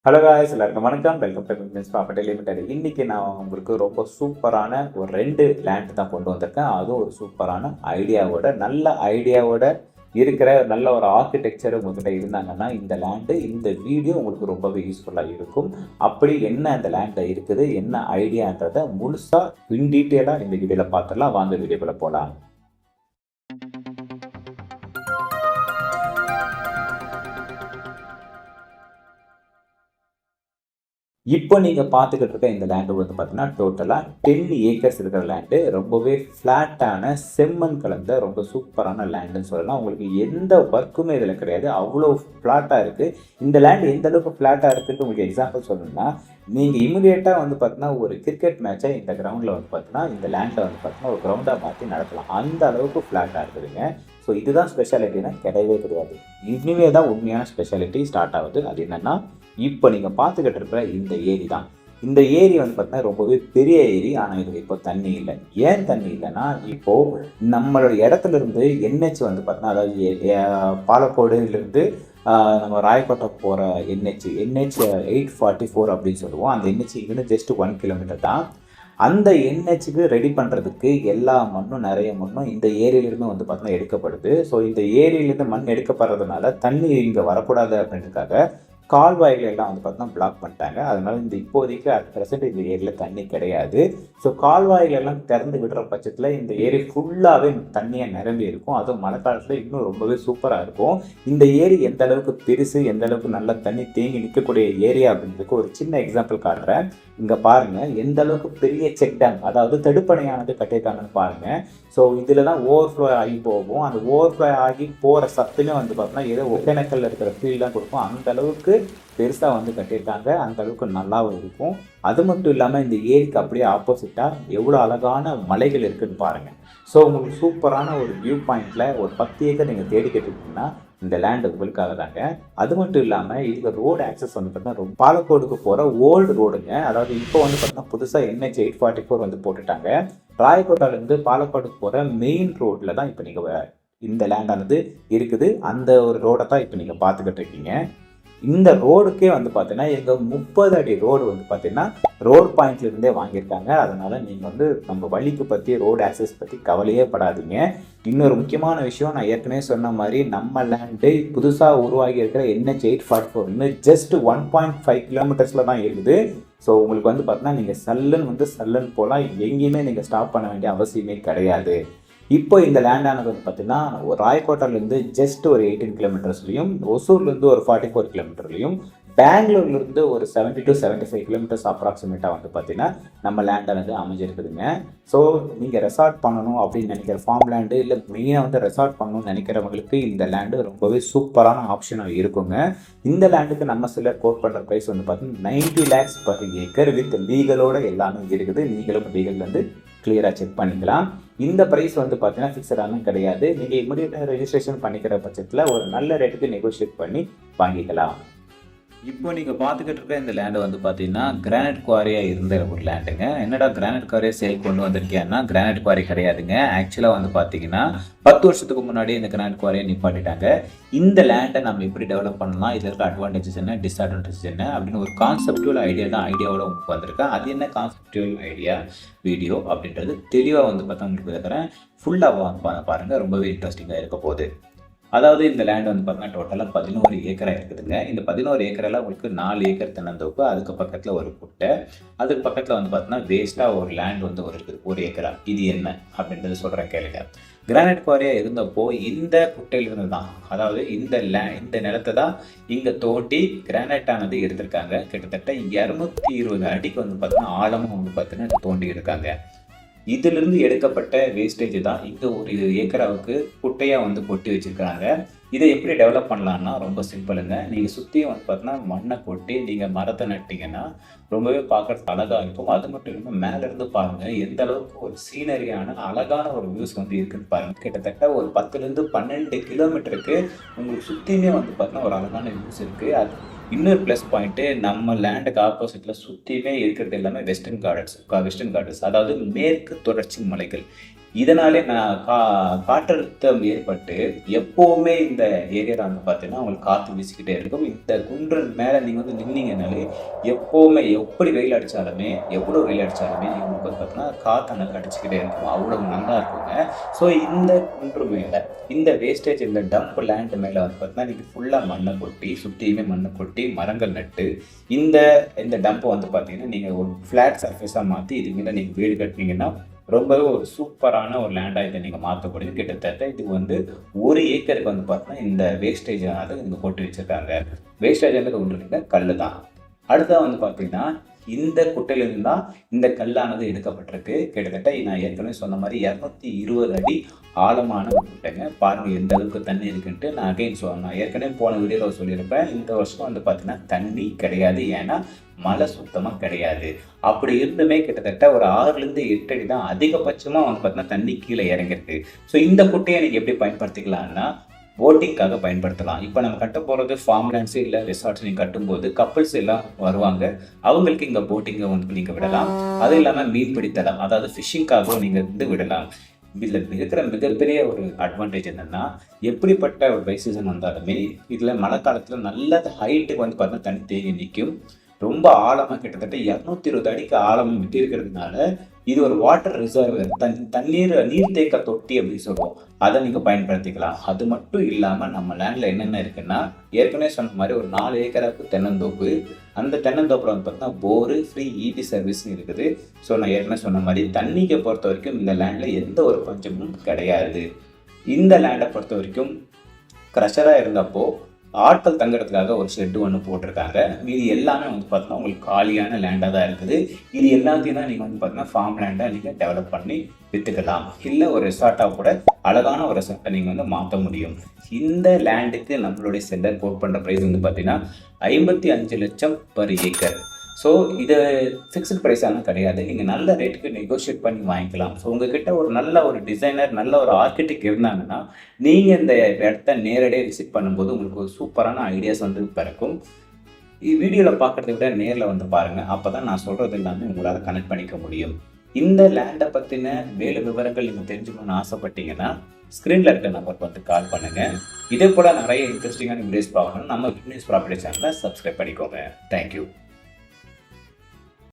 Hello guys, எல்லாருக்கும் வணக்கம். Welcome to miss property limited. இன்னைக்கு நான் உங்களுக்கு ரொம்ப சூப்பரான ஒரு 2 லேண்ட் தான் கொண்டு வந்திருக்கேன். அதுவும் ஒரு சூப்பரான நல்ல ஐடியாவோட இருக்கிற நல்ல ஒரு ஆர்கிடெக்சர் உங்ககிட்ட இருந்தாங்கன்னா இந்த லேண்டு, இந்த வீடியோ உங்களுக்கு ரொம்பவே யூஸ்ஃபுல்லாக இருக்கும். அப்படி என்ன அந்த லேண்டில் இருக்குது, என்ன ஐடியான்றதை முழுசாக இன் டீட்டெயிலாக இந்த வீடியோவில் பார்த்துடலாம். வாங்க வீடியோக்குள்ள போகலாம். இப்போ நீங்கள் பார்த்துக்கிட்டு இருக்க இந்த லேண்டு வந்து பார்த்தீங்கன்னா டோட்டலாக 10 ஏக்கர்ஸ் இருக்கிற லேண்டு. ரொம்பவே ஃப்ளாட்டான செம்மண் கலந்த ரொம்ப சூப்பரான லேண்டுன்னு சொல்லலாம். உங்களுக்கு எந்த ஒர்க்குமே இதில் கிடையாது, அவ்வளோ ஃப்ளாட்டாக இருக்குது. இந்த லேண்டு எந்த அளவுக்கு ஃப்ளாட்டாக இருக்குதுன்னு உங்களுக்கு எக்ஸாம்பிள் சொல்லணும்னா, நீங்கள் இமிடியேட்டாக வந்து பார்த்தீங்கன்னா ஒரு கிரிக்கெட் மேட்சை இந்த கிரவுண்டில் வந்து பார்த்தீங்கன்னா இந்த லேண்டில் வந்து பார்த்தீங்கன்னா ஒரு கிரவுண்டாக மாற்றி நடத்தலாம். அந்த அளவுக்கு ஃப்ளாட்டாக இருக்குதுங்க. ஸோ இதுதான் ஸ்பெஷாலிட்டினா கிடையவே கிடையாது. இனிமே தான் உண்மையான ஸ்பெஷாலிட்டி ஸ்டார்ட் ஆகுது. அது என்னென்னா, இப்போ நீங்கள் பார்த்துக்கிட்டு இருக்கிற இந்த ஏரி தான். இந்த ஏரி வந்து பார்த்தீங்கன்னா ரொம்பவே பெரிய ஏரி. ஆனால் இதுக்கு இப்போ தண்ணி இல்லை. ஏன் தண்ணி இல்லைன்னா, இப்போது நம்மளோட இடத்துல இருந்து என்ஹெச் வந்து பார்த்தீங்கன்னா, அதாவது பாலக்கோடுலேருந்து நம்ம ராயக்கோட்டை போகிற என்ஹெச் 844 அப்படின்னு சொல்லுவோம். அந்த என்ஹெச் இங்கேருந்து ஜஸ்ட் 1 கிலோமீட்டர் தான். அந்த என்ஹெச்சுக்கு ரெடி பண்ணுறதுக்கு எல்லா மண்ணும், நிறைய மண்ணும் இந்த ஏரியிலிருந்து வந்து பார்த்தீங்கன்னா எடுக்கப்படுது. ஸோ இந்த ஏரியிலேருந்து மண் எடுக்கப்படுறதுனால தண்ணி இங்கே வரக்கூடாது அப்படின்றதுக்காக கால்வாய்கள் எல்லாம் வந்து பார்த்தீங்கன்னா பிளாக் பண்ணிட்டாங்க. அதனால இந்த இப்போதைக்கு அட் ப்ரெசென்ட் இந்த ஏரியில் தண்ணி கிடையாது. ஸோ கால்வாய்கள் எல்லாம் திறந்து விடுற பட்சத்தில் இந்த ஏரி ஃபுல்லாகவே தண்ணியை நிரம்பி இருக்கும். அதுவும் மழை காலத்தில் இன்னும் ரொம்பவே சூப்பராக இருக்கும். இந்த ஏரி எந்த அளவுக்கு பெருசு, எந்த அளவுக்கு நல்ல தண்ணி தேங்கி நிற்கக்கூடிய ஏரியா அப்படின்றதுக்கு ஒரு சின்ன எக்ஸாம்பிள் காட்டுறேன். இங்கே பாருங்கள் எந்த அளவுக்கு பெரிய செக் டேம், அதாவது தடுப்பணையானது கட்டியிருக்காங்கன்னு பாருங்கள். ஸோ இதில் தான் ஓவர்ஃப்ளோ ஆகி போகும். அந்த ஓவர்ஃப்ளோ ஆகி போகிற சத்துமே வந்து பார்த்தீங்கன்னா ஏதோ ஒகேனக்கல்ல இருக்கிற ஃபீல் தான் கொடுக்கும். அந்த அளவுக்கு பெருசாக வந்து கட்டியிருக்காங்க. அந்த அளவுக்கு நல்லாவும் இருக்கும். அது மட்டும் இல்லாமல் இந்த ஏரிக்கு அப்படியே ஆப்போசிட்டாக எவ்வளோ அழகான மலைகள் இருக்குதுன்னு பாருங்கள். ஸோ உங்களுக்கு சூப்பரான ஒரு வியூ பாயிண்டில் ஒரு 10 ஏக்கர் நீங்கள் தேடிக்கிட்டு இருக்கீங்கன்னா இந்த லேண்டு உங்களுக்காக தாங்க. அது மட்டும் இல்லாமல் இதுக்கு ரோடு ஆக்சஸ் வந்து பார்த்தீங்கன்னா பாலக்கோடுக்கு போகிற ஓல்டு ரோடுங்க. அதாவது இப்போ வந்து பார்த்தீங்கன்னா புதுசாக NH 844 வந்து போட்டுட்டாங்க. ராயக்கோட்டாலேருந்து பாலக்கோடுக்கு போகிற மெயின் ரோட்டில் தான் இப்போ நீங்கள் இந்த லேண்டானது இருக்குது. அந்த ஒரு ரோடை தான் இப்போ நீங்கள் பார்த்துக்கிட்டு இருக்கீங்க. இந்த ரோடுக்கே வந்து பார்த்தீங்கன்னா எங்கள் 30 அடி ரோடு வந்து பார்த்தீங்கன்னா ரோடு பாயிண்ட்லேருந்தே வாங்கியிருக்காங்க. அதனால் நீங்கள் வந்து நம்ம வழிக்கு பற்றி, ரோடு ஆக்சஸ் பற்றி கவலையே படாதீங்க. இன்னொரு முக்கியமான விஷயம், நான் ஏற்கனவே சொன்ன மாதிரி நம்ம லேண்டு புதுசாக உருவாகி இருக்கிற NH 844 இன்னும் ஜஸ்ட் 1.5 கிலோமீட்டர்ஸில் தான் இருக்குது. ஸோ உங்களுக்கு வந்து பார்த்தீங்கன்னா நீங்கள் சல்லுன்னு போகலாம். எங்கேயுமே நீங்கள் ஸ்டாப் பண்ண வேண்டிய அவசியமே கிடையாது. இப்போ இந்த லேண்டானது வந்து பார்த்தீங்கன்னா ஒரு ராயக்கோட்டாலேருந்து ஜஸ்ட் ஒரு 18 கிலோமீட்டர்ஸ்லையும், ஒசூர்லேருந்து ஒரு 44 கிலோமீட்டர்லையும், பெங்களூர்லேருந்து ஒரு 70 to 75 கிலோமீட்டர்ஸ் அப்ராக்சிமேட்டாக வந்து பார்த்தீங்கன்னா நம்ம லேண்டானது அமைஞ்சிருக்குதுங்க. ஸோ நீங்கள் ரெசார்ட் பண்ணணும் அப்படின்னு நினைக்கிற ஃபார்ம் லேண்டு, இல்லை மெயினாக வந்து ரெசார்ட் பண்ணணும்னு நினைக்கிறவங்களுக்கு இந்த லேண்டு ரொம்பவே சூப்பரான ஆப்ஷனாக இருக்குங்க. இந்த லேண்டுக்கு நம்ம சிலர் கோட் பண்ணுற ப்ரைஸ் வந்து பார்த்தீங்கன்னா 90 lakhs per ஏக்கர் வித் லீகலோட எல்லாமே இருக்குது. நீங்களும் லீகல் வந்து கிளியராக செக் பண்ணிக்கலாம். இந்த ப்ரைஸ் வந்து பார்த்தீங்கன்னா ஃபிக்ஸடான கிடையாது. நீங்கள் இமிடியேட்டாக ரெஜிஸ்ட்ரேஷன் பண்ணிக்கிற பட்சத்தில் ஒரு நல்ல ரேட்டுக்கு நெகோஷியேட் பண்ணி வாங்கிக்கலாம். இப்போ நீங்கள் பார்த்துக்கிட்டு இருக்க இந்த லேண்டு வந்து பார்த்தீங்கன்னா கிரானைட் குவாரியாக இருந்த ஒரு லேண்டுங்க. என்னடா கிரானைட் குவாரியை சேல் கொண்டு வந்திருக்கேன்னா, கிரானைட் குவாரி கிடையாதுங்க. ஆக்சுவலாக வந்து பார்த்தீங்கன்னா 10 வருஷத்துக்கு முன்னாடி இந்த கிரானைட் குவாரியை நிப்பாட்டிட்டாங்க. இந்த லேண்டை நம்ம எப்படி டெவலப் பண்ணலாம், இதில் இருக்க அட்வான்டேஜஸ் என்ன, டிஸ்அட்வான்டேஜஸ் என்ன அப்படின்னு ஒரு கான்செப்டுவல் ஐடியாவோட உங்களுக்கு வந்திருக்கேன். அது என்ன கான்செப்டுவல் ஐடியா வீடியோ அப்படின்றது தெளிவாக வந்து பார்த்தா உங்களுக்கு இருக்கிறேன். ஃபுல்லாக பாருங்கள், ரொம்பவே இன்ட்ரெஸ்டிங்காக இருக்க போகுது. அதாவது இந்த லேண்ட் வந்து பார்த்தீங்கன்னா டோட்டலாக 11 ஏக்கராக இருக்குதுங்க. இந்த 11 ஏக்கரில் உங்களுக்கு 4 ஏக்கர் தென்னந்தோப்பு, அதுக்கு பக்கத்தில் ஒரு குட்டை, அதுக்கு பக்கத்தில் வந்து பார்த்தீங்கன்னா வேஸ்ட்டாக ஒரு லேண்ட் வந்து ஒரு இருக்குது 1 ஏக்கரா. இது என்ன அப்படின்றது சொல்கிறேன் கேளுங்க. கிரானைட் குவாரியாக இருந்தப்போ இந்த குட்டையிலிருந்து தான், அதாவது இந்த நிலத்தை தான் இங்கே தோண்டி கிரானைட் ஆனது எடுத்திருக்காங்க. கிட்டத்தட்ட 220 அடிக்கு வந்து பார்த்தீங்கன்னா ஆழமாக வந்து பார்த்தீங்கன்னா தோண்டி இருக்காங்க. இதிலிருந்து எடுக்கப்பட்ட வேஸ்டேஜ் தான் இங்கே ஒரு ஏக்கராவுக்கு குட்டையாக வந்து கொட்டி வச்சுருக்காங்க. இதை எப்படி டெவலப் பண்ணலான்னா ரொம்ப சிம்பிளுங்க. நீங்கள் சுற்றியும் வந்து பார்த்தீங்கன்னா மண்ணை கொட்டி நீங்கள் மரத்தை நட்டிங்கன்னா ரொம்பவே பார்க்குறதுக்கு அழகாக இருக்கும். அது மட்டும் இல்லாமல் மேலேருந்து பாருங்கள் எந்த அளவுக்கு ஒரு சீனரியான அழகான ஒரு வியூஸ் வந்து இருக்குதுன்னு பாருங்கள். கிட்டத்தட்ட ஒரு 10லேருந்து 12 கிலோமீட்டருக்கு உங்களுக்கு சுற்றியுமே வந்து பார்த்தீங்கன்னா ஒரு அழகான வியூஸ் இருக்குது. அது இன்னொரு ப்ளஸ் பாயிண்ட்டு, நம்ம லேண்டுக்கு ஆப்போசிட்டில் சுற்றியுமே இருக்கிறது எல்லாமே வெஸ்டர்ன் கார்டன்ஸ், அதாவது மேற்கு தொடர்ச்சி மலைகள். இதனாலே நான் காற்றழுத்தம் ஏற்பட்டு எப்போவுமே இந்த ஏரியாவில் வந்து பார்த்தீங்கன்னா உங்களுக்கு காற்று வீசிக்கிட்டே இருக்கும். இந்த குன்றின் மேலே நீங்கள் வந்து நின்னீங்கனாலே எப்போவுமே எப்படி வெயில் அடித்தாலுமே எவ்வளோ வெயில் அடித்தாலுமே உங்களுக்கு வந்து பார்த்தீங்கன்னா காற்று நல்லா அடிச்சுக்கிட்டே இருக்கும். அவ்வளோ நல்லா இருக்குங்க. ஸோ இந்த குன்று மேலே இந்த வேஸ்டேஜ் இந்த டம்ப் லேண்ட் மேலே வந்து பார்த்தீங்கன்னா நீங்கள் ஃபுல்லாக மண்ணை கொட்டி சுற்றியுமே மண்ணை கொட்டி மரங்கள் நட்டு இந்த டம்பை வந்து பார்த்தீங்கன்னா நீங்கள் ஒரு ஃப்ளாட் சர்ஃபேஸாக மாற்றி இது மேலே நீங்கள் வீடு கட்டினீங்கன்னா ரொம்பவே ஒரு சூப்பரான ஒரு லேண்டாக இதை நீங்கள் மாற்றக்கூடியது. கிட்டத்தட்ட இது வந்து 1 ஏக்கருக்கு வந்து பார்த்தீங்கன்னா இந்த வேஸ்டேஜ் ஆனது இங்கே போட்டு வச்சுருக்காங்க. வேஸ்டேஜ்ன்றது ஒன்று இல்லை, கல் தான். அடுத்ததாக வந்து பார்த்தீங்கன்னா இந்த குட்டையிலிருந்து தான் இந்த கல்லானது எடுக்கப்பட்டிருக்கு. கிட்டத்தட்ட நான் ஏற்கனவே சொன்ன மாதிரி 220 அடி ஆழமான ஒரு குட்டைங்க. பாருங்கள் எந்த அளவுக்கு தண்ணி இருக்குன்ட்டு. நான் அகைன் நான் ஏற்கனவே போன வீடியோவில் சொல்லியிருப்பேன், இந்த வருஷம் வந்து பார்த்தீங்கன்னா தண்ணி கிடையாது. ஏன்னா மழை சுத்தமாக கிடையாது. அப்படி இருந்துமே கிட்டத்தட்ட ஒரு 6லேருந்து 8 அடி தான் அதிகபட்சமாக வந்து பார்த்தீங்கன்னா தண்ணி கீழே இறங்கிருக்கு. ஸோ இந்த குட்டையை நீங்கள் எப்படி பயன்படுத்திக்கலாம்னா போட்டிங்காக பயன்படுத்தலாம். இப்போ நம்ம கட்ட போகிறது ஃபார்ம் லேண்ட்ஸு இல்லை ரிசார்ட்ஸ் நீங்கள் கட்டும்போது கப்புள்ஸ் எல்லாம் வருவாங்க. அவங்களுக்கு இங்கே போட்டிங்கை வந்து நீங்கள் விடலாம். அது இல்லாமல் மீன் பிடித்தலாம், அதாவது ஃபிஷ்ஷிங்காகவும் நீங்கள் வந்து விடலாம். இதில் இருக்கிற மிகப்பெரிய ஒரு அட்வான்டேஜ் என்னென்னா எப்படிப்பட்ட ஒரு ட்ரை சீசன் வந்தாலுமே இதில் மழை காலத்தில் நல்ல ஹைட்டுக்கு வந்து பார்த்தீங்கன்னா தண்ணி தேங்கி நிற்கும். ரொம்ப ஆழமாக கிட்டத்தட்ட 220 அடிக்கு ஆழமாக விட்டு இருக்கிறதுனால இது ஒரு வாட்டர் ரிசர்வர், நீர்த்தேக்க தொட்டி அப்படின்னு சொல்லுவோம். அதை நீங்கள் பயன்படுத்திக்கலாம். அது மட்டும் இல்லாமல் நம்ம லேண்டில் என்னென்ன இருக்குன்னா ஏற்கனவே சொன்ன மாதிரி ஒரு 4 ஏக்கருக்கு தென்னந்தோப்பு. அந்த தென்னந்தோப்பில் வந்து பார்த்தீங்கன்னா போரு ஃப்ரீ இபி சர்வீஸ்னு இருக்குது. ஸோ நான் ஏற்கனவே சொன்ன மாதிரி தண்ணிக்கு பொறுத்த வரைக்கும் இந்த லேண்டில் எந்த ஒரு பஞ்சமும் கிடையாது. இந்த லேண்டை பொறுத்த வரைக்கும் க்ரஷராக இருந்தப்போ ஆட்கள் தங்குறதுக்காக ஒரு ஷெட்டு ஒன்று போட்டிருக்காங்க. மீதி எல்லாமே வந்து பார்த்தீங்கன்னா உங்களுக்கு காலியான லேண்டாக தான் இருக்குது. இது எல்லாத்தையும் தான் நீங்கள் வந்து பார்த்தீங்கன்னா ஃபார்ம் லேண்டாக நீங்கள் டெவலப் பண்ணி விற்றுக்கலாம். இல்லை ஒரு ரிசார்ட்டாக கூட அழகான ஒரு ரிசார்ட்டை நீங்கள் வந்து மாற்ற முடியும். இந்த லேண்டுக்கு நம்மளுடைய செல்லர் கோட் பண்ணுற ப்ரைஸ் வந்து பார்த்தீங்கன்னா 55 லட்சம் பர் ஏக்கர். ஸோ இது ஃபிக்ஸ்டு ப்ரைஸான கிடையாது. நீங்கள் நல்ல ரேட்டுக்கு நெகோஷியேட் பண்ணி வாங்கிக்கலாம். ஸோ உங்ககிட்ட ஒரு நல்ல ஒரு டிசைனர், நல்ல ஒரு ஆர்கிடெக்ட் இருந்தாங்கன்னா நீங்கள் இந்த இடத்த நேரடியாக விசிட் பண்ணும்போது உங்களுக்கு ஒரு சூப்பரான ஐடியாஸ் வந்து பிறக்கும். வீடியோவில் பார்க்குறத விட நேரில் வந்து பாருங்கள். அப்போ தான் நான் சொல்கிறது எல்லாமே உங்களால் கனெக்ட் பண்ணிக்க முடியும். இந்த லேண்டை பற்றின மேலும் விவரங்கள் நீங்கள் தெரிஞ்சுக்கணும்னு ஆசைப்பட்டீங்கன்னா ஸ்க்ரீனில் இருக்க நம்பருக்கு வந்து கால் பண்ணுங்கள். இதே போல் நிறைய இன்ட்ரெஸ்டிங்கான வீடியோஸ் பார்க்கணும் நம்ம விக்னேஷ் ப்ராப்பர்ட்டி சேனலை சப்ஸ்கிரைப் பண்ணிக்கோங்க. தேங்க்யூ.